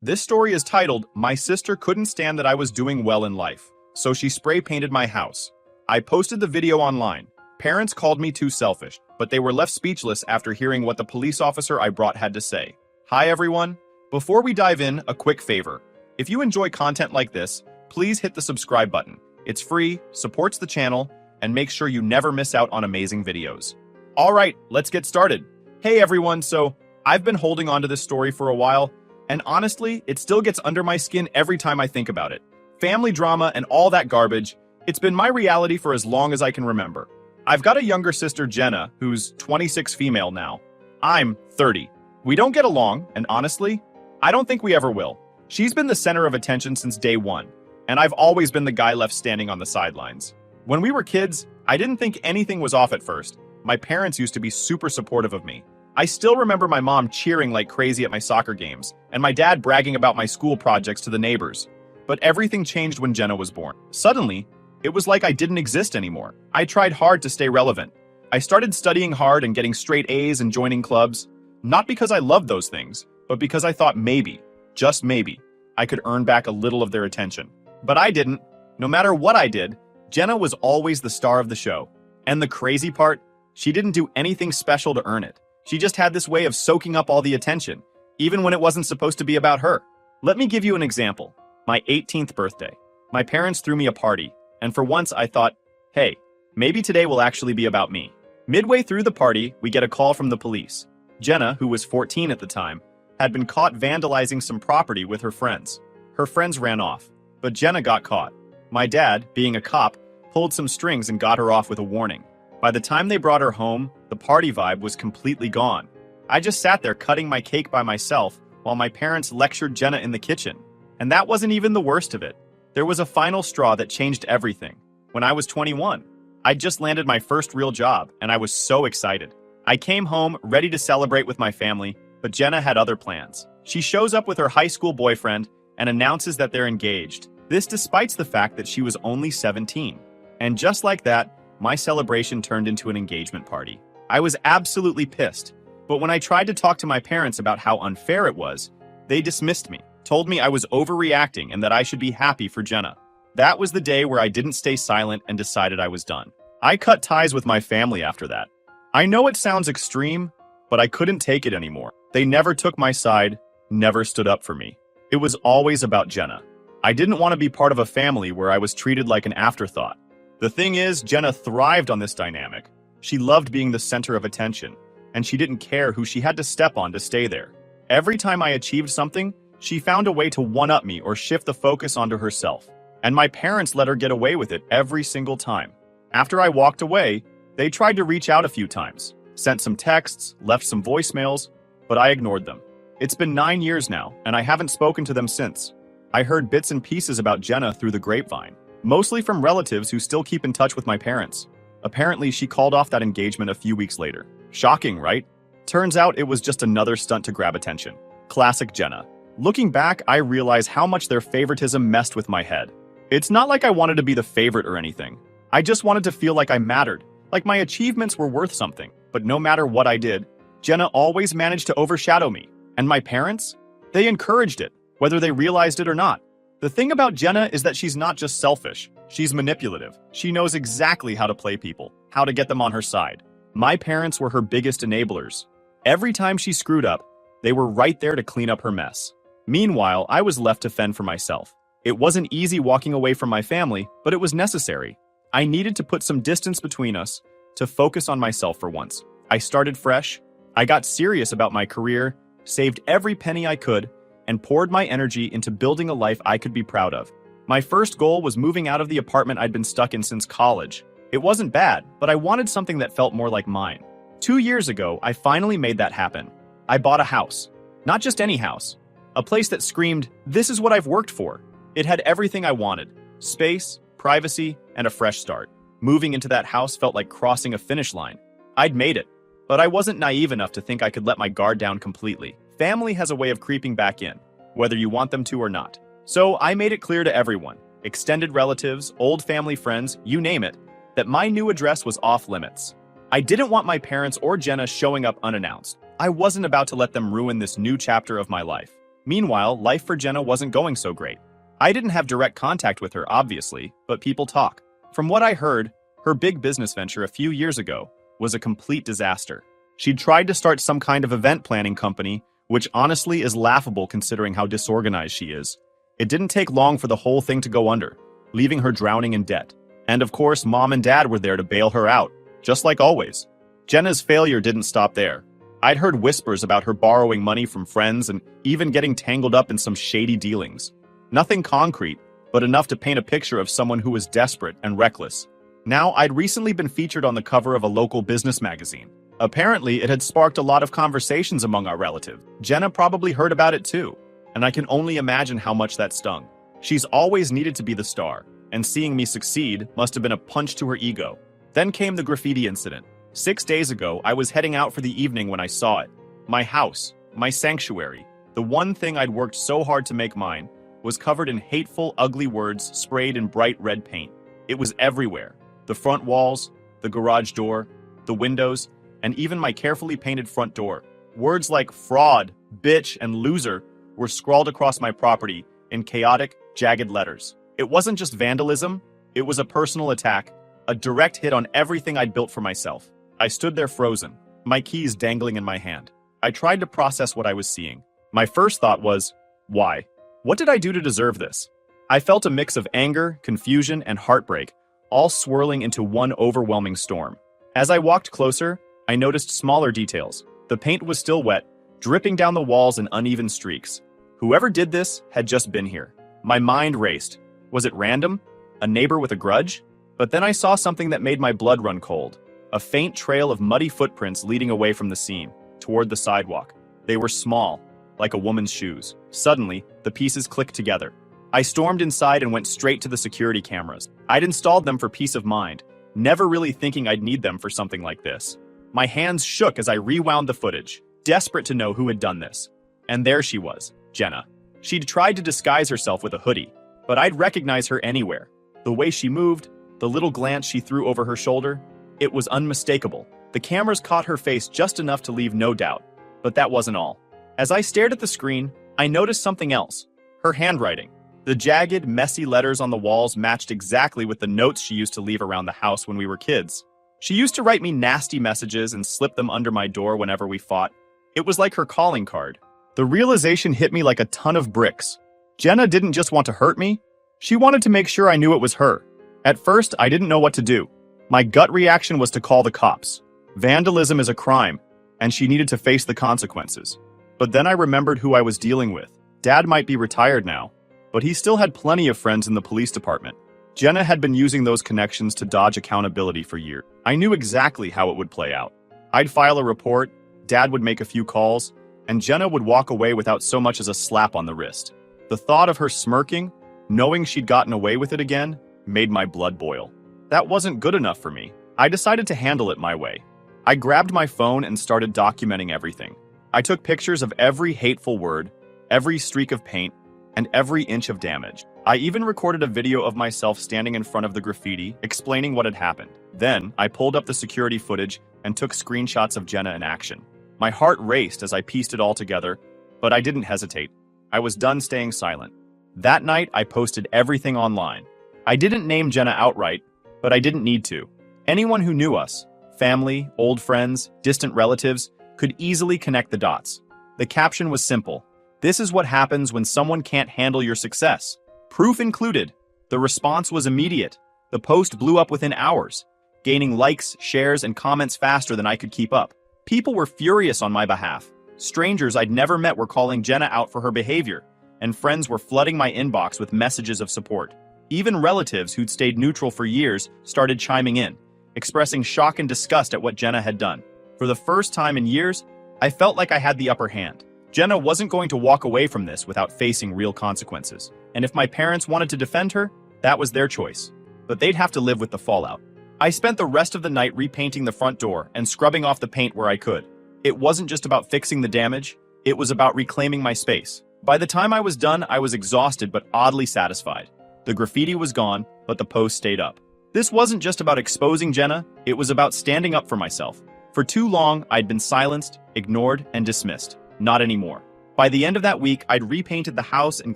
This story is titled, "My Sister Couldn't Stand That I Was Doing Well in Life, so she spray painted my house." I posted the video online. Parents called me too selfish, but they were left speechless after hearing what the police officer I brought had to say. Hi everyone. Before we dive in, a quick favor. If you enjoy content like this, please hit the subscribe button. It's free, supports the channel, and makes sure you never miss out on amazing videos. Alright, let's get started. Hey everyone, so I've been holding on to this story for a while, and honestly, it still gets under my skin every time I think about it. Family drama and all that garbage, it's been my reality for as long as I can remember. I've got a younger sister, Jenna, who's 26 female now. I'm 30. We don't get along, and honestly, I don't think we ever will. She's been the center of attention since day one, and I've always been the guy left standing on the sidelines. When we were kids, I didn't think anything was off at first. My parents used to be super supportive of me. I still remember my mom cheering like crazy at my soccer games, and my dad bragging about my school projects to the neighbors. But everything changed when Jenna was born. Suddenly, it was like I didn't exist anymore. I tried hard to stay relevant. I started studying hard and getting straight A's and joining clubs, not because I loved those things, but because I thought maybe, just maybe, I could earn back a little of their attention. But I didn't. No matter what I did, Jenna was always the star of the show. And the crazy part, she didn't do anything special to earn it. She just had this way of soaking up all the attention, even when it wasn't supposed to be about her. Let me give you an example. My 18th birthday. My parents threw me a party, and for once I thought, hey, maybe today will actually be about me. Midway through the party, we get a call from the police. Jenna, who was 14 at the time, had been caught vandalizing some property with her friends. Her friends ran off, but Jenna got caught. My dad, being a cop, pulled some strings and got her off with a warning. By the time they brought her home, the party vibe was completely gone. I just sat there cutting my cake by myself while my parents lectured Jenna in the kitchen. And that wasn't even the worst of it. There was a final straw that changed everything. When I was 21, I'd just landed my first real job, and I was so excited. I came home ready to celebrate with my family, but Jenna had other plans. She shows up with her high school boyfriend and announces that they're engaged. This despite the fact that she was only 17. And just like that, my celebration turned into an engagement party. I was absolutely pissed, but when I tried to talk to my parents about how unfair it was, they dismissed me, told me I was overreacting and that I should be happy for Jenna. That was the day where I didn't stay silent and decided I was done. I cut ties with my family after that. I know it sounds extreme, but I couldn't take it anymore. They never took my side, never stood up for me. It was always about Jenna. I didn't want to be part of a family where I was treated like an afterthought. The thing is, Jenna thrived on this dynamic. She loved being the center of attention, and she didn't care who she had to step on to stay there. Every time I achieved something, she found a way to one-up me or shift the focus onto herself. And my parents let her get away with it every single time. After I walked away, they tried to reach out a few times, sent some texts, left some voicemails, but I ignored them. It's been 9 years now, and I haven't spoken to them since. I heard bits and pieces about Jenna through the grapevine, mostly from relatives who still keep in touch with my parents. Apparently, she called off that engagement a few weeks later. Shocking, right? Turns out it was just another stunt to grab attention. Classic Jenna. Looking back, I realize how much their favoritism messed with my head. It's not like I wanted to be the favorite or anything. I just wanted to feel like I mattered, like my achievements were worth something. But no matter what I did, Jenna always managed to overshadow me. And my parents? They encouraged it, whether they realized it or not. The thing about Jenna is that she's not just selfish, she's manipulative. She knows exactly how to play people, how to get them on her side. My parents were her biggest enablers. Every time she screwed up, they were right there to clean up her mess. Meanwhile, I was left to fend for myself. It wasn't easy walking away from my family, but it was necessary. I needed to put some distance between us, to focus on myself for once. I started fresh. I got serious about my career, saved every penny I could, and poured my energy into building a life I could be proud of. My first goal was moving out of the apartment I'd been stuck in since college. It wasn't bad, but I wanted something that felt more like mine. 2 years ago, I finally made that happen. I bought a house. Not just any house. A place that screamed, "This is what I've worked for." It had everything I wanted. Space, privacy, and a fresh start. Moving into that house felt like crossing a finish line. I'd made it, but I wasn't naive enough to think I could let my guard down completely. Family has a way of creeping back in, whether you want them to or not. So I made it clear to everyone, extended relatives, old family friends, you name it, that my new address was off limits. I didn't want my parents or Jenna showing up unannounced. I wasn't about to let them ruin this new chapter of my life. Meanwhile, life for Jenna wasn't going so great. I didn't have direct contact with her, obviously, but people talk. From what I heard, her big business venture a few years ago was a complete disaster. She'd tried to start some kind of event planning company, which honestly is laughable considering how disorganized she is. It didn't take long for the whole thing to go under, leaving her drowning in debt. And of course, mom and dad were there to bail her out, just like always. Jenna's failure didn't stop there. I'd heard whispers about her borrowing money from friends and even getting tangled up in some shady dealings. Nothing concrete, but enough to paint a picture of someone who was desperate and reckless. Now, I'd recently been featured on the cover of a local business magazine. Apparently, it had sparked a lot of conversations among our relatives. Jenna probably heard about it too, and I can only imagine how much that stung. She's always needed to be the star, and seeing me succeed must have been a punch to her ego. Then came the graffiti incident. 6 days ago, I was heading out for the evening when I saw it. My house, my sanctuary, the one thing I'd worked so hard to make mine, was covered in hateful, ugly words sprayed in bright red paint. It was everywhere. The front walls, the garage door, the windows, and even my carefully painted front door. Words like fraud, bitch, and loser were scrawled across my property in chaotic, jagged letters. It wasn't just vandalism, it was a personal attack, a direct hit on everything I'd built for myself. I stood there frozen, my keys dangling in my hand. I tried to process what I was seeing. My first thought was, why? What did I do to deserve this? I felt a mix of anger, confusion, and heartbreak, all swirling into one overwhelming storm. As I walked closer, I noticed smaller details. The paint was still wet, dripping down the walls in uneven streaks. Whoever did this had just been here. My mind raced. Was it random? A neighbor with a grudge? But then I saw something that made my blood run cold. A faint trail of muddy footprints leading away from the scene, toward the sidewalk. They were small, like a woman's shoes. Suddenly, the pieces clicked together. I stormed inside and went straight to the security cameras. I'd installed them for peace of mind, never really thinking I'd need them for something like this. My hands shook as I rewound the footage, desperate to know who had done this. And there she was, Jenna. She'd tried to disguise herself with a hoodie, but I'd recognize her anywhere. The way she moved, the little glance she threw over her shoulder, it was unmistakable. The cameras caught her face just enough to leave no doubt. But that wasn't all. As I stared at the screen, I noticed something else. Her handwriting. The jagged, messy letters on the walls matched exactly with the notes she used to leave around the house when we were kids. She used to write me nasty messages and slip them under my door whenever we fought. It was like her calling card. The realization hit me like a ton of bricks. Jenna didn't just want to hurt me. She wanted to make sure I knew it was her. At first, I didn't know what to do. My gut reaction was to call the cops. Vandalism is a crime, and she needed to face the consequences. But then I remembered who I was dealing with. Dad might be retired now, but he still had plenty of friends in the police department. Jenna had been using those connections to dodge accountability for years. I knew exactly how it would play out. I'd file a report, Dad would make a few calls, and Jenna would walk away without so much as a slap on the wrist. The thought of her smirking, knowing she'd gotten away with it again, made my blood boil. That wasn't good enough for me. I decided to handle it my way. I grabbed my phone and started documenting everything. I took pictures of every hateful word, every streak of paint, and every inch of damage. I even recorded a video of myself standing in front of the graffiti, explaining what had happened. Then, I pulled up the security footage and took screenshots of Jenna in action. My heart raced as I pieced it all together, but I didn't hesitate. I was done staying silent. That night, I posted everything online. I didn't name Jenna outright, but I didn't need to. Anyone who knew us, family, old friends, distant relatives, could easily connect the dots. The caption was simple. This is what happens when someone can't handle your success. Proof included. The response was immediate. The post blew up within hours, gaining likes, shares, and comments faster than I could keep up. People were furious on my behalf. Strangers I'd never met were calling Jenna out for her behavior, and friends were flooding my inbox with messages of support. Even relatives who'd stayed neutral for years started chiming in, expressing shock and disgust at what Jenna had done. For the first time in years, I felt like I had the upper hand. Jenna wasn't going to walk away from this without facing real consequences. And if my parents wanted to defend her, that was their choice. But they'd have to live with the fallout. I spent the rest of the night repainting the front door and scrubbing off the paint where I could. It wasn't just about fixing the damage, it was about reclaiming my space. By the time I was done, I was exhausted but oddly satisfied. The graffiti was gone, but the post stayed up. This wasn't just about exposing Jenna, it was about standing up for myself. For too long, I'd been silenced, ignored, and dismissed. Not anymore. By the end of that week, I'd repainted the house and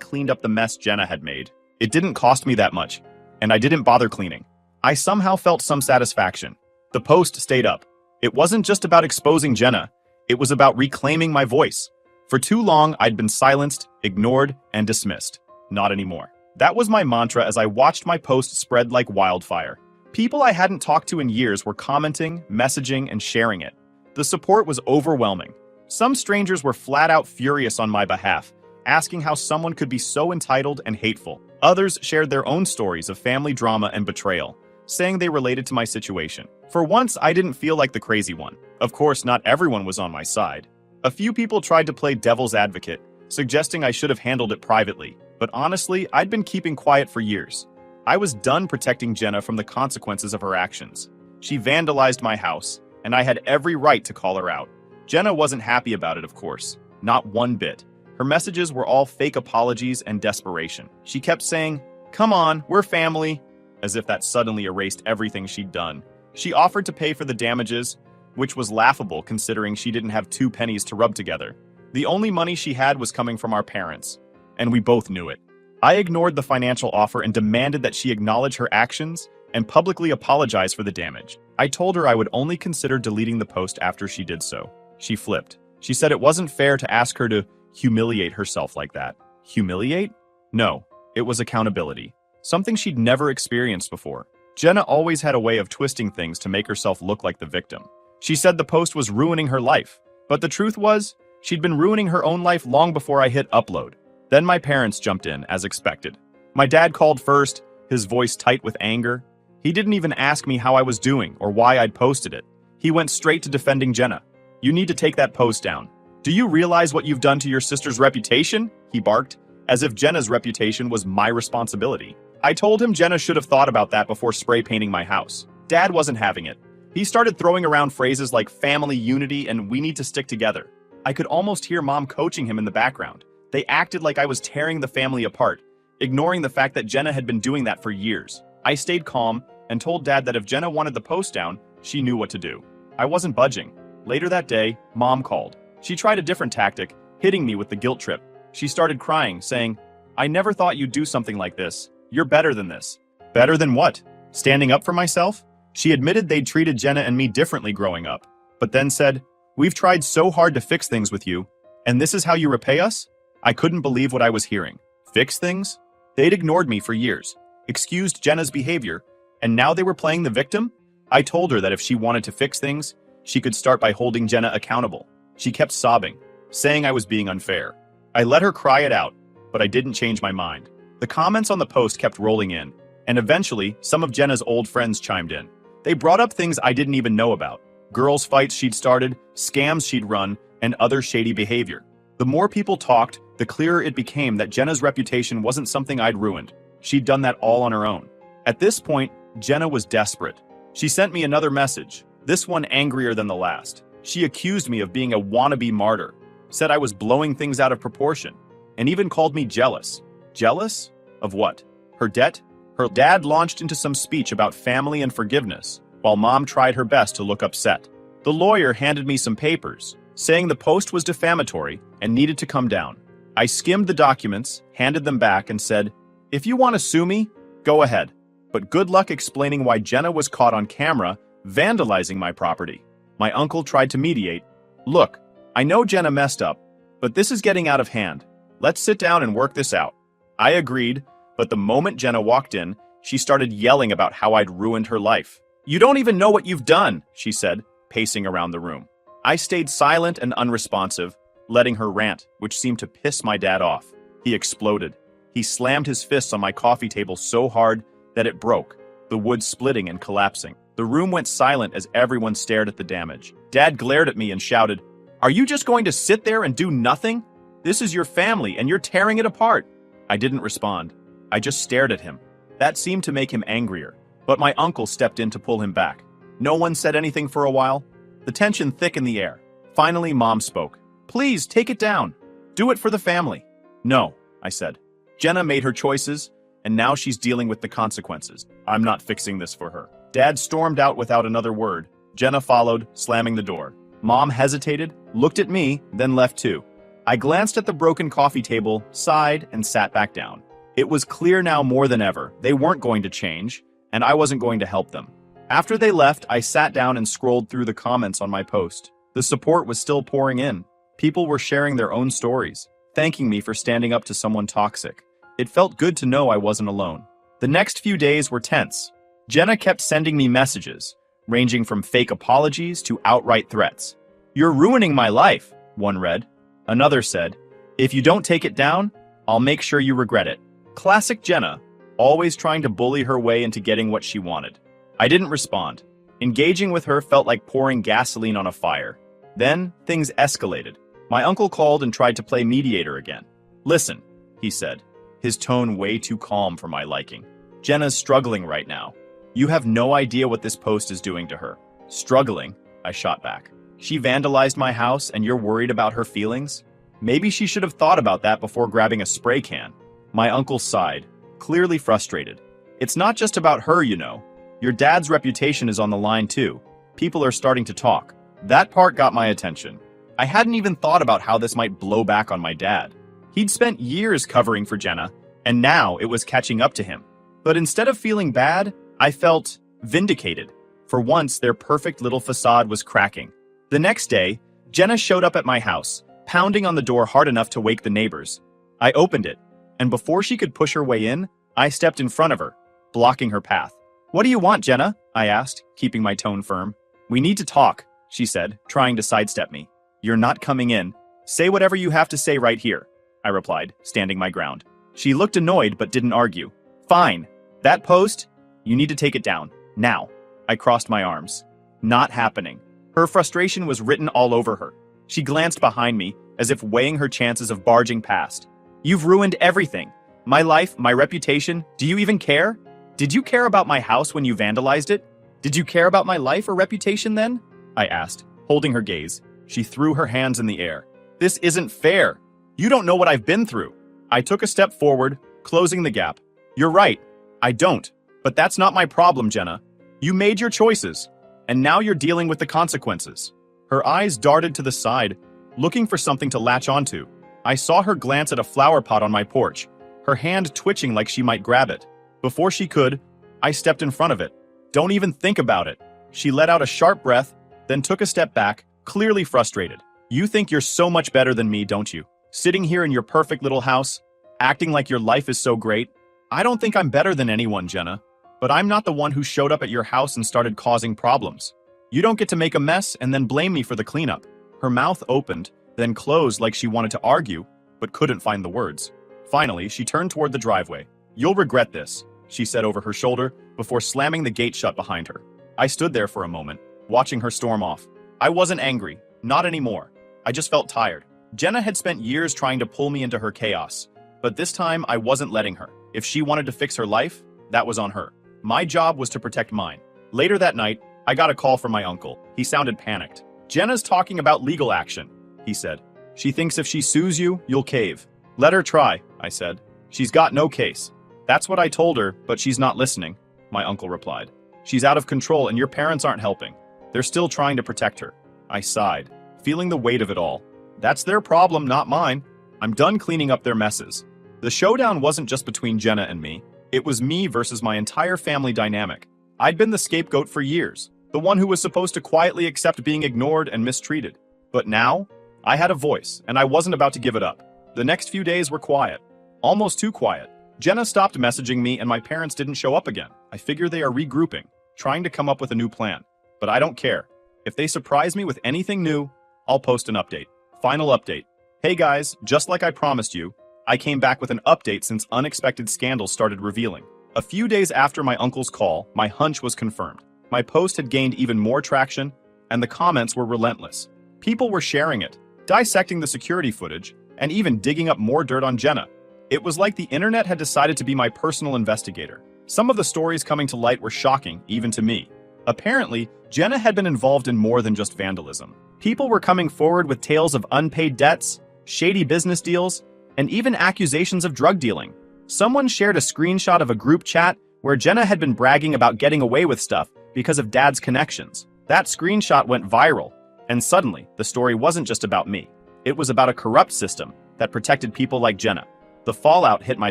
cleaned up the mess Jenna had made. It didn't cost me that much, and I didn't bother cleaning. I somehow felt some satisfaction. The post stayed up. It wasn't just about exposing Jenna, it was about reclaiming my voice. For too long, I'd been silenced, ignored, and dismissed. Not anymore. That was my mantra as I watched my post spread like wildfire. People I hadn't talked to in years were commenting, messaging, and sharing it. The support was overwhelming. Some strangers were flat out furious on my behalf, asking how someone could be so entitled and hateful. Others shared their own stories of family drama and betrayal, saying they related to my situation. For once, I didn't feel like the crazy one. Of course, not everyone was on my side. A few people tried to play devil's advocate, suggesting I should have handled it privately. But honestly, I'd been keeping quiet for years. I was done protecting Jenna from the consequences of her actions. She vandalized my house, and I had every right to call her out. Jenna wasn't happy about it, of course. Not one bit. Her messages were all fake apologies and desperation. She kept saying, "Come on, we're family," as if that suddenly erased everything she'd done. She offered to pay for the damages, which was laughable considering she didn't have 2 pennies to rub together. The only money she had was coming from our parents, and we both knew it. I ignored the financial offer and demanded that she acknowledge her actions and publicly apologize for the damage. I told her I would only consider deleting the post after she did so. She flipped. She said it wasn't fair to ask her to humiliate herself like that. Humiliate? No, it was accountability. Something she'd never experienced before. Jenna always had a way of twisting things to make herself look like the victim. She said the post was ruining her life, but the truth was, she'd been ruining her own life long before I hit upload. Then my parents jumped in, as expected. My dad called first, his voice tight with anger. He didn't even ask me how I was doing or why I'd posted it. He went straight to defending Jenna. "You need to take that post down. Do you realize what you've done to your sister's reputation?" he barked, as if Jenna's reputation was my responsibility. I told him Jenna should have thought about that before spray painting my house. Dad wasn't having it. He started throwing around phrases like family unity and we need to stick together. I could almost hear Mom coaching him in the background. They acted like I was tearing the family apart, ignoring the fact that Jenna had been doing that for years. I stayed calm and told Dad that if Jenna wanted the post down, she knew what to do. I wasn't budging. Later that day, Mom called. She tried a different tactic, hitting me with the guilt trip. She started crying, saying, "I never thought you'd do something like this. You're better than this." Better than what? Standing up for myself? She admitted they'd treated Jenna and me differently growing up, but then said, "We've tried so hard to fix things with you, and this is how you repay us?" I couldn't believe what I was hearing. Fix things? They'd ignored me for years, excused Jenna's behavior, and now they were playing the victim? I told her that if she wanted to fix things, she could start by holding Jenna accountable. She kept sobbing, saying I was being unfair. I let her cry it out, but I didn't change my mind. The comments on the post kept rolling in, and eventually, some of Jenna's old friends chimed in. They brought up things I didn't even know about. Girls' fights she'd started, scams she'd run, and other shady behavior. The more people talked, the clearer it became that Jenna's reputation wasn't something I'd ruined. She'd done that all on her own. At this point, Jenna was desperate. She sent me another message, this one angrier than the last. She accused me of being a wannabe martyr, said I was blowing things out of proportion, and even called me jealous. Jealous? Of what? Her debt? Her dad launched into some speech about family and forgiveness, while Mom tried her best to look upset. The lawyer handed me some papers, saying the post was defamatory and needed to come down. I skimmed the documents, handed them back, and said, "If you want to sue me, go ahead. But good luck explaining why Jenna was caught on camera vandalizing my property." My uncle tried to mediate. "Look, I know Jenna messed up, but this is getting out of hand. Let's sit down and work this out." I agreed, but the moment Jenna walked in, she started yelling about how I'd ruined her life. "You don't even know what you've done," she said, pacing around the room. I stayed silent and unresponsive, letting her rant, which seemed to piss my dad off. He exploded. He slammed his fists on my coffee table so hard that it broke, the wood splitting and collapsing. The room went silent as everyone stared at the damage. Dad glared at me and shouted, "Are you just going to sit there and do nothing? This is your family and you're tearing it apart." I didn't respond. I just stared at him. That seemed to make him angrier, but my uncle stepped in to pull him back. No one said anything for a while. The tension thick in the air. Finally, Mom spoke. "Please, take it down. Do it for the family." "No," I said. "Jenna made her choices, and now she's dealing with the consequences. I'm not fixing this for her." Dad stormed out without another word. Jenna followed, slamming the door. Mom hesitated, looked at me, then left too. I glanced at the broken coffee table, sighed, and sat back down. It was clear now more than ever they weren't going to change, and I wasn't going to help them. After they left, I sat down and scrolled through the comments on my post. The support was still pouring in. People were sharing their own stories, thanking me for standing up to someone toxic. It felt good to know I wasn't alone. The next few days were tense. Jenna kept sending me messages, ranging from fake apologies to outright threats. "You're ruining my life," one read. Another said, "If you don't take it down, I'll make sure you regret it." Classic Jenna, always trying to bully her way into getting what she wanted. I didn't respond. Engaging with her felt like pouring gasoline on a fire. Then, things escalated. My uncle called and tried to play mediator again. "Listen," he said, his tone way too calm for my liking. "Jenna's struggling right now. You have no idea what this post is doing to her." "Struggling?" I shot back. "She vandalized my house and you're worried about her feelings? Maybe she should have thought about that before grabbing a spray can." My uncle sighed, clearly frustrated. "It's not just about her, you know. Your dad's reputation is on the line too. People are starting to talk." That part got my attention. I hadn't even thought about how this might blow back on my dad. He'd spent years covering for Jenna, and now it was catching up to him. But instead of feeling bad, I felt vindicated. For once, their perfect little facade was cracking. The next day, Jenna showed up at my house, pounding on the door hard enough to wake the neighbors. I opened it, and before she could push her way in, I stepped in front of her, blocking her path. "What do you want, Jenna?" I asked, keeping my tone firm. "We need to talk," she said, trying to sidestep me. "You're not coming in. Say whatever you have to say right here," I replied, standing my ground. She looked annoyed but didn't argue. "Fine. That post? You need to take it down. Now." I crossed my arms. Not happening. Her frustration was written all over her. She glanced behind me, as if weighing her chances of barging past. "You've ruined everything. My life, my reputation. Do you even care? Did you care about my house when you vandalized it? Did you care about my life or reputation then?" I asked, holding her gaze. She threw her hands in the air. "This isn't fair. You don't know what I've been through." I took a step forward, closing the gap. "You're right. I don't. But that's not my problem, Jenna. You made your choices, and now you're dealing with the consequences." Her eyes darted to the side, looking for something to latch onto. I saw her glance at a flower pot on my porch, her hand twitching like she might grab it. Before she could, I stepped in front of it. "Don't even think about it." She let out a sharp breath, then took a step back, clearly frustrated. "You think you're so much better than me, don't you? Sitting here in your perfect little house, acting like your life is so great? I don't think I'm better than anyone, Jenna. But I'm not the one who showed up at your house and started causing problems. You don't get to make a mess and then blame me for the cleanup." Her mouth opened, then closed like she wanted to argue, but couldn't find the words. Finally, she turned toward the driveway. "You'll regret this," she said over her shoulder, before slamming the gate shut behind her. I stood there for a moment, watching her storm off. I wasn't angry, not anymore. I just felt tired. Jenna had spent years trying to pull me into her chaos, but this time I wasn't letting her. If she wanted to fix her life, that was on her. My job was to protect mine. Later that night, I got a call from my uncle. He sounded panicked. "Jenna's talking about legal action," he said. "She thinks if she sues you, you'll cave." "Let her try," I said. "She's got no case." "That's what I told her, but she's not listening," my uncle replied. "She's out of control and your parents aren't helping. They're still trying to protect her." I sighed, feeling the weight of it all. That's their problem, not mine. I'm done cleaning up their messes. The showdown wasn't just between Jenna and me. It was me versus my entire family dynamic. I'd been the scapegoat for years, the one who was supposed to quietly accept being ignored and mistreated. But now, I had a voice, and I wasn't about to give it up. The next few days were quiet. Almost too quiet. Jenna stopped messaging me and my parents didn't show up again. I figure they are regrouping, trying to come up with a new plan. But I don't care. If they surprise me with anything new, I'll post an update. Final update. Hey guys, just like I promised you, I came back with an update since unexpected scandals started revealing. A few days after my uncle's call, my hunch was confirmed. My post had gained even more traction, and the comments were relentless. People were sharing it, dissecting the security footage, and even digging up more dirt on Jenna. It was like the internet had decided to be my personal investigator. Some of the stories coming to light were shocking, even to me. Apparently, Jenna had been involved in more than just vandalism. People were coming forward with tales of unpaid debts, shady business deals, and even accusations of drug dealing. Someone shared a screenshot of a group chat where Jenna had been bragging about getting away with stuff because of Dad's connections. That screenshot went viral, and suddenly, the story wasn't just about me. It was about a corrupt system that protected people like Jenna. The fallout hit my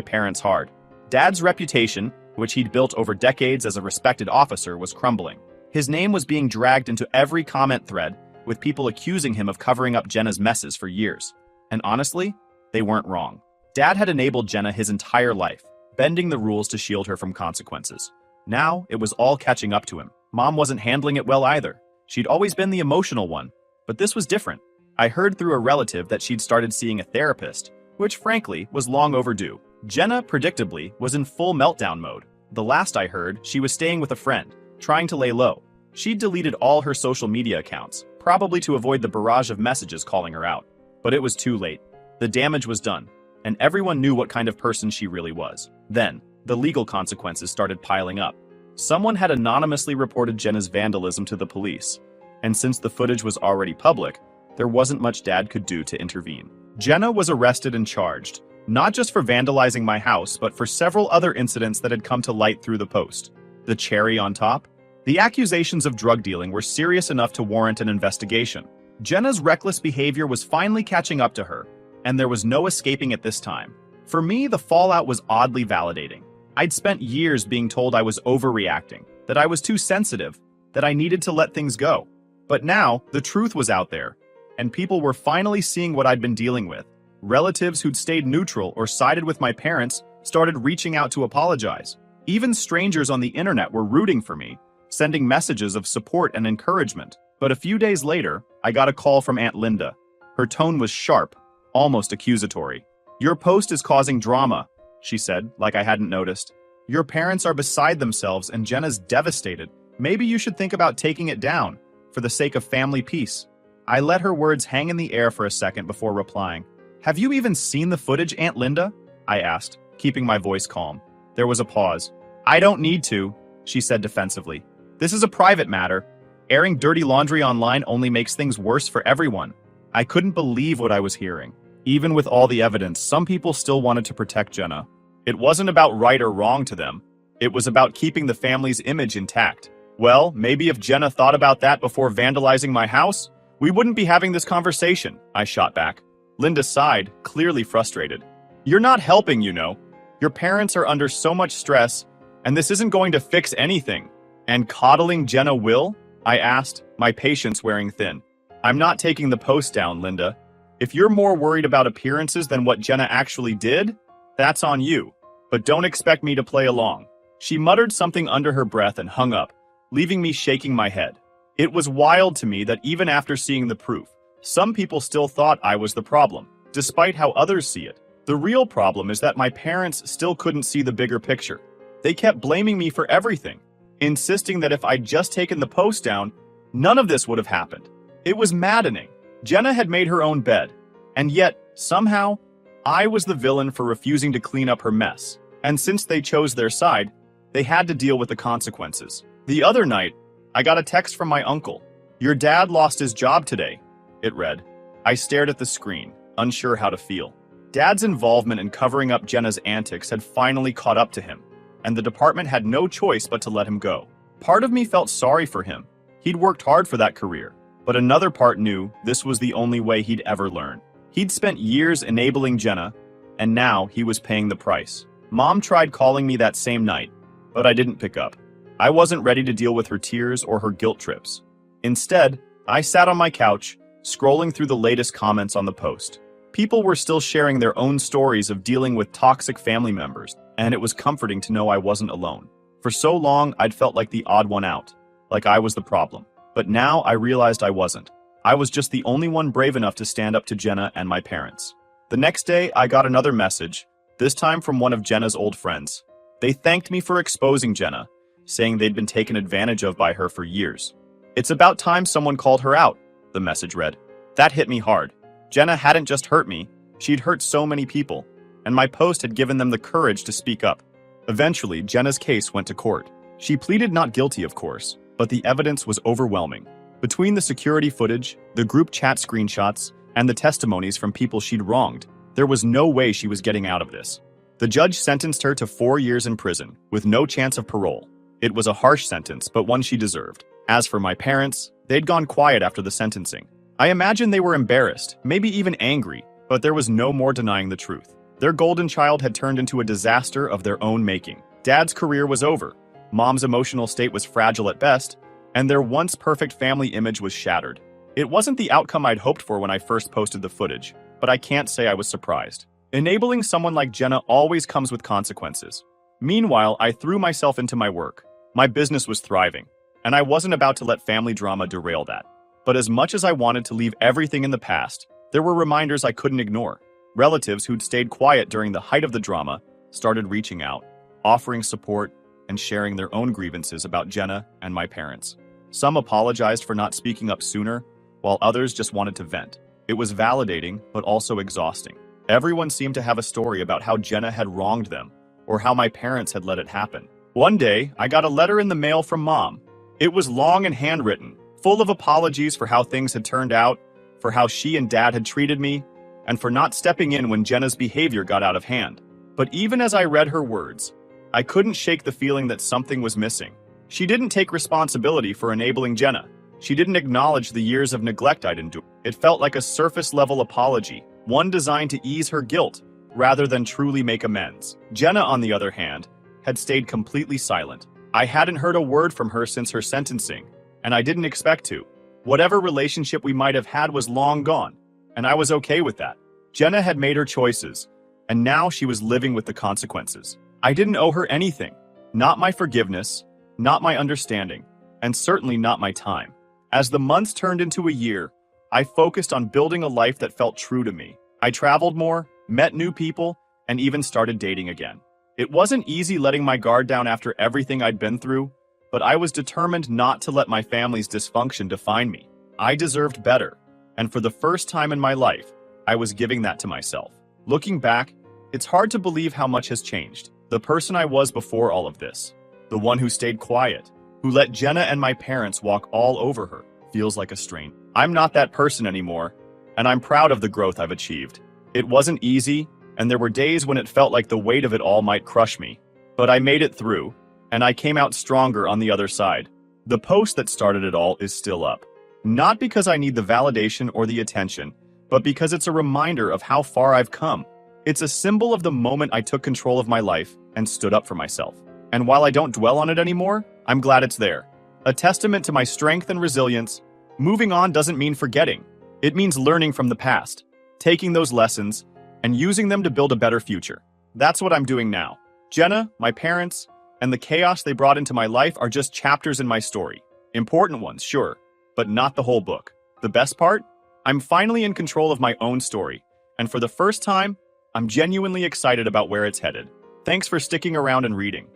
parents hard. Dad's reputation, which he'd built over decades as a respected officer, was crumbling. His name was being dragged into every comment thread, with people accusing him of covering up Jenna's messes for years. And honestly, they weren't wrong. Dad had enabled Jenna his entire life, bending the rules to shield her from consequences. Now, it was all catching up to him. Mom wasn't handling it well either. She'd always been the emotional one, but this was different. I heard through a relative that she'd started seeing a therapist, which frankly was long overdue. Jenna, predictably, was in full meltdown mode. The last I heard, she was staying with a friend, trying to lay low. She'd deleted all her social media accounts, probably to avoid the barrage of messages calling her out. But it was too late. The damage was done, and everyone knew what kind of person she really was. Then, the legal consequences started piling up. Someone had anonymously reported Jenna's vandalism to the police, and since the footage was already public, there wasn't much Dad could do to intervene. Jenna was arrested and charged, not just for vandalizing my house, but for several other incidents that had come to light through the post. The cherry on top? The accusations of drug dealing were serious enough to warrant an investigation. Jenna's reckless behavior was finally catching up to her, and there was no escaping it this time. For me, the fallout was oddly validating. I'd spent years being told I was overreacting, that I was too sensitive, that I needed to let things go. But now, the truth was out there, and people were finally seeing what I'd been dealing with. Relatives who'd stayed neutral or sided with my parents started reaching out to apologize. Even strangers on the internet were rooting for me, sending messages of support and encouragement. But a few days later, I got a call from Aunt Linda. Her tone was sharp, almost accusatory. "Your post is causing drama," she said, like I hadn't noticed. "Your parents are beside themselves and Jenna's devastated. Maybe you should think about taking it down, for the sake of family peace." I let her words hang in the air for a second before replying. "Have you even seen the footage, Aunt Linda?" I asked, keeping my voice calm. There was a pause. "I don't need to," she said defensively. "This is a private matter. Airing dirty laundry online only makes things worse for everyone." I couldn't believe what I was hearing. Even with all the evidence, some people still wanted to protect Jenna. It wasn't about right or wrong to them. It was about keeping the family's image intact. Well, maybe if Jenna thought about that before vandalizing my house, we wouldn't be having this conversation, I shot back. Linda sighed, clearly frustrated. "You're not helping, you know. Your parents are under so much stress, and this isn't going to fix anything." "And coddling Jenna will?" I asked, my patience wearing thin. "I'm not taking the post down, Linda. If you're more worried about appearances than what Jenna actually did, that's on you. But don't expect me to play along." She muttered something under her breath and hung up, leaving me shaking my head. It was wild to me that even after seeing the proof, some people still thought I was the problem, despite how others see it. The real problem is that my parents still couldn't see the bigger picture. They kept blaming me for everything, insisting that if I'd just taken the post down, none of this would have happened. It was maddening. Jenna had made her own bed, and yet, somehow, I was the villain for refusing to clean up her mess. And since they chose their side, they had to deal with the consequences. The other night, I got a text from my uncle. "Your dad lost his job today," it read. I stared at the screen, unsure how to feel. Dad's involvement in covering up Jenna's antics had finally caught up to him, and the department had no choice but to let him go. Part of me felt sorry for him. He'd worked hard for that career, but another part knew this was the only way he'd ever learn. He'd spent years enabling Jenna, and now he was paying the price. Mom tried calling me that same night, but I didn't pick up. I wasn't ready to deal with her tears or her guilt trips. Instead, I sat on my couch, scrolling through the latest comments on the post. People were still sharing their own stories of dealing with toxic family members, and it was comforting to know I wasn't alone. For so long, I'd felt like the odd one out, like I was the problem. But now I realized I wasn't. I was just the only one brave enough to stand up to Jenna and my parents. The next day, I got another message, this time from one of Jenna's old friends. They thanked me for exposing Jenna, saying they'd been taken advantage of by her for years. "It's about time someone called her out," the message read. That hit me hard. Jenna hadn't just hurt me, she'd hurt so many people, and my post had given them the courage to speak up. Eventually, Jenna's case went to court. She pleaded not guilty, of course, but the evidence was overwhelming. Between the security footage, the group chat screenshots, and the testimonies from people she'd wronged, there was no way she was getting out of this. The judge sentenced her to 4 years in prison, with no chance of parole. It was a harsh sentence, but one she deserved. As for my parents, they'd gone quiet after the sentencing. I imagine they were embarrassed, maybe even angry, but there was no more denying the truth. Their golden child had turned into a disaster of their own making. Dad's career was over, Mom's emotional state was fragile at best, and their once perfect family image was shattered. It wasn't the outcome I'd hoped for when I first posted the footage, but I can't say I was surprised. Enabling someone like Jenna always comes with consequences. Meanwhile, I threw myself into my work. My business was thriving, and I wasn't about to let family drama derail that. But as much as I wanted to leave everything in the past, there were reminders I couldn't ignore. Relatives who'd stayed quiet during the height of the drama started reaching out, offering support, and sharing their own grievances about Jenna and my parents. Some apologized for not speaking up sooner, while others just wanted to vent. It was validating, but also exhausting. Everyone seemed to have a story about how Jenna had wronged them, or how my parents had let it happen. One day, I got a letter in the mail from Mom. It was long and handwritten, full of apologies for how things had turned out, for how she and Dad had treated me, and for not stepping in when Jenna's behavior got out of hand. But even as I read her words, I couldn't shake the feeling that something was missing. She didn't take responsibility for enabling Jenna. She didn't acknowledge the years of neglect I'd endured. It felt like a surface-level apology, one designed to ease her guilt, rather than truly make amends. Jenna, on the other hand, had stayed completely silent. I hadn't heard a word from her since her sentencing, and I didn't expect to. Whatever relationship we might have had was long gone, and I was okay with that. Jenna had made her choices, and now she was living with the consequences. I didn't owe her anything. Not my forgiveness, not my understanding, and certainly not my time. As the months turned into a year, I focused on building a life that felt true to me. I traveled more, met new people, and even started dating again. It wasn't easy letting my guard down after everything I'd been through, but I was determined not to let my family's dysfunction define me. I deserved better, and for the first time in my life, I was giving that to myself. Looking back, it's hard to believe how much has changed. The person I was before all of this, the one who stayed quiet, who let Jenna and my parents walk all over her, feels like a strain. I'm not that person anymore, and I'm proud of the growth I've achieved. It wasn't easy, and there were days when it felt like the weight of it all might crush me. But I made it through, and I came out stronger on the other side. The post that started it all is still up. Not because I need the validation or the attention, but because it's a reminder of how far I've come. It's a symbol of the moment I took control of my life and stood up for myself. And while I don't dwell on it anymore, I'm glad it's there. A testament to my strength and resilience. Moving on doesn't mean forgetting. It means learning from the past, taking those lessons, and using them to build a better future. That's what I'm doing now. Jenna, my parents, and the chaos they brought into my life are just chapters in my story. Important ones, sure, but not the whole book. The best part? I'm finally in control of my own story, and for the first time, I'm genuinely excited about where it's headed. Thanks for sticking around and reading.